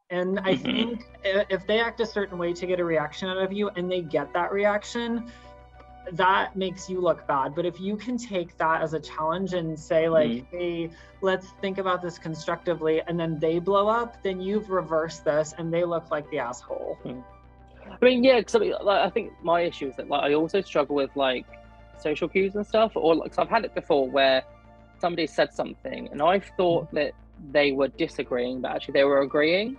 And I think if they act a certain way to get a reaction out of you and they get that reaction, that makes you look bad. But if you can take that as a challenge and say like, hey, let's think about this constructively, and then they blow up, then you've reversed this and they look like the asshole. I mean, yeah, because I think my issue is that like I also struggle with like social cues and stuff, or like, cause I've had it before where somebody said something and I thought that they were disagreeing, but actually they were agreeing.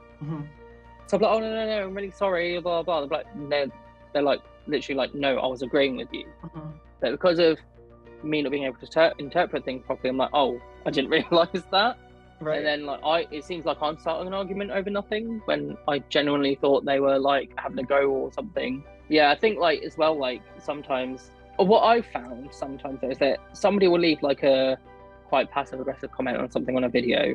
So I'm like, oh no, I'm really sorry, blah blah. They're like literally like, no, I was agreeing with you. But because of me not being able to interpret things properly, I'm like, oh, I didn't realise that. Right. And then like it seems like I'm starting an argument over nothing when I genuinely thought they were like having a go or something. Yeah, I think like as well, like sometimes, or what I've found sometimes is that somebody will leave like a quite passive aggressive comment on something on a video,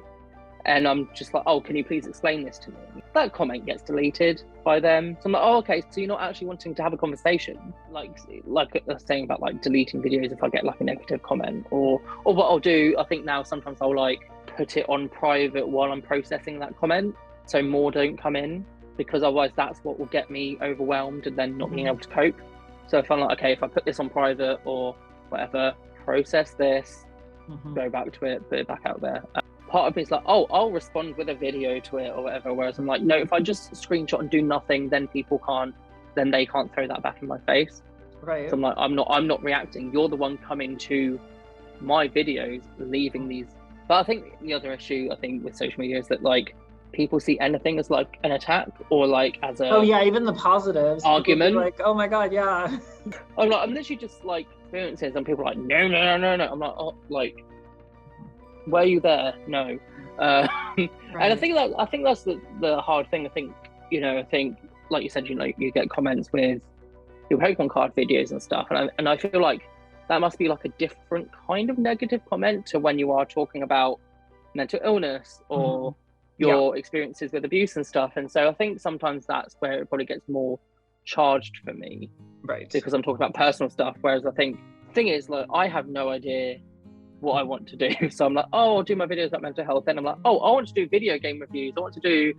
and I'm just like, oh, can you please explain this to me? That comment gets deleted by them. So I'm like, oh, okay, so you're not actually wanting to have a conversation. Like I was saying about like deleting videos if I get like a negative comment, or what I'll do, I think now sometimes I'll like put it on private while I'm processing that comment, so more don't come in, because otherwise that's what will get me overwhelmed and then not being able to cope. So if I'm like, okay, if I put this on private or whatever, process this, go back to it, put it back out there. Part of me is like, oh, I'll respond with a video to it or whatever. Whereas I'm like, no, if I just screenshot and do nothing, then they can't throw that back in my face. Right. So I'm like, I'm not reacting. You're the one coming to my videos, leaving these. But I think the other issue, I think, with social media is that like people see anything as like an attack or like as a even the positives argument. Like, oh my god, yeah. I'm literally just like experiences, and people are like, no. I'm like, oh, like, were you there? No. Right. And I think that's the hard thing. I think like you said, you get comments with your Pokemon card videos and stuff, and I feel like that must be like a different kind of negative comment to when you are talking about mental illness or your experiences with abuse and stuff. And so I think sometimes that's where it probably gets more charged for me, right? Because I'm talking about personal stuff, whereas I think the thing is, like, I have no idea what I want to do. So I'm like, oh, I'll do my videos about mental health. Then I'm like, oh, I want to do video game reviews. I want to do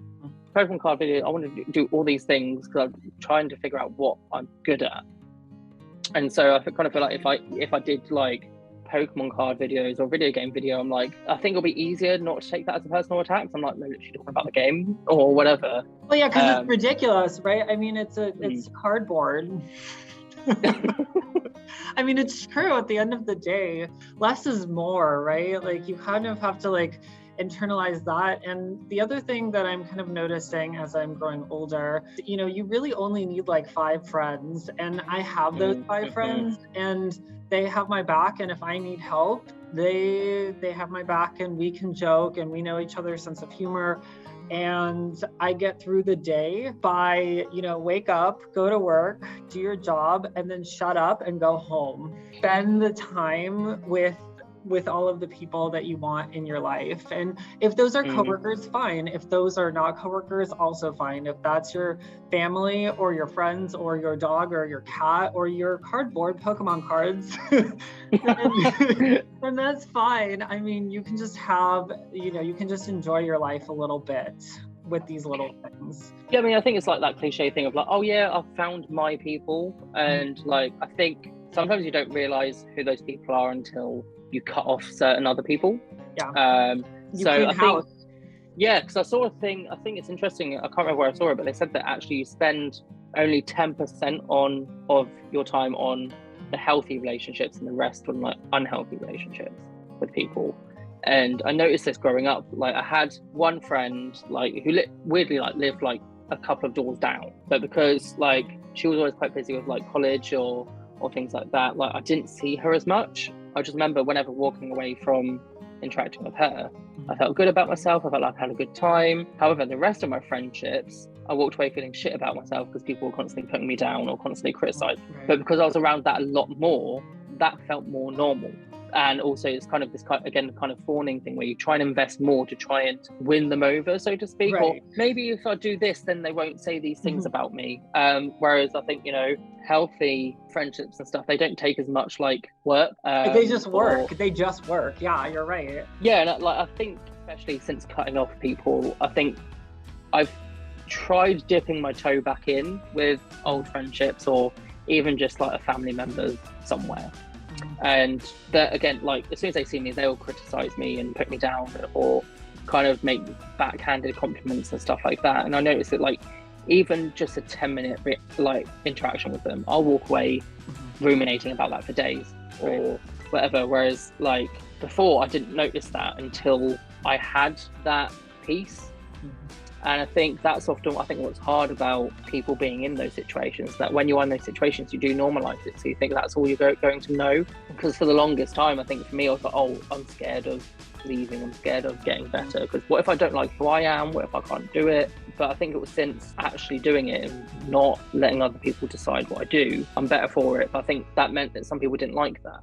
Pokemon card videos. I want to do all these things because I'm trying to figure out what I'm good at. And so I kind of feel like if I did like Pokemon card videos or video game video, I'm like, I think it'll be easier not to take that as a personal attack. I'm like, no, literally talking about the game or whatever. Well, yeah, because it's ridiculous, right? I mean, it's cardboard. I mean, it's true. At the end of the day, less is more, right? Like, you kind of have to like internalize that. And the other thing that I'm kind of noticing as I'm growing older, you really only need like 5 friends, and I have those 5 friends, and they have my back, and if I need help, they have my back, and we can joke, and we know each other's sense of humor. And I get through the day by, wake up, go to work, do your job, and then shut up and go home. Spend the time with all of the people that you want in your life. And if those are coworkers, fine. If those are not coworkers, also fine. If that's your family or your friends or your dog or your cat or your cardboard Pokemon cards, then that's fine. I mean, you can just you can just enjoy your life a little bit with these little things. Yeah, I mean, I think it's like that cliche thing of like, oh yeah, I've found my people. And like, I think sometimes you don't realize who those people are until you cut off certain other people. Yeah. So I think, because I saw a thing, I think it's interesting, I can't remember where I saw it, but they said that actually you spend only 10% of your time on the healthy relationships and the rest on like unhealthy relationships with people. And I noticed this growing up. Like, I had one friend like who weirdly like lived like a couple of doors down, but because like she was always quite busy with like college or things like that, like I didn't see her as much. I just remember whenever walking away from interacting with her, I felt good about myself. I felt like I had a good time. However, the rest of my friendships, I walked away feeling shit about myself because people were constantly putting me down or constantly criticizing. Right. But because I was around that a lot more, that felt more normal. And also it's kind of this kind of fawning thing where you try and invest more to try and win them over, so to speak. Right. Or maybe if I do this, then they won't say these things about me. Whereas I think, healthy friendships and stuff, they don't take as much like work. They just work. Yeah, you're right. Yeah, and like I think especially since cutting off people, I think I've tried dipping my toe back in with old friendships, or even just like a family member somewhere. And that, again, like as soon as they see me, they'll criticize me and put me down, or kind of make backhanded compliments and stuff like that. And I noticed that, like, even just a 10-minute like interaction with them, I'll walk away ruminating about that for days or whatever. Whereas like before, I didn't notice that until I had that peace. And I think that's often, I think, what's hard about people being in those situations, that when you're in those situations, you do normalize it. So you think that's all you're going to know. Because for the longest time, I think for me, I was like, oh, I'm scared of leaving. I'm scared of getting better. Because what if I don't like who I am? What if I can't do it? But I think it was since actually doing it and not letting other people decide what I do, I'm better for it. But I think that meant that some people didn't like that.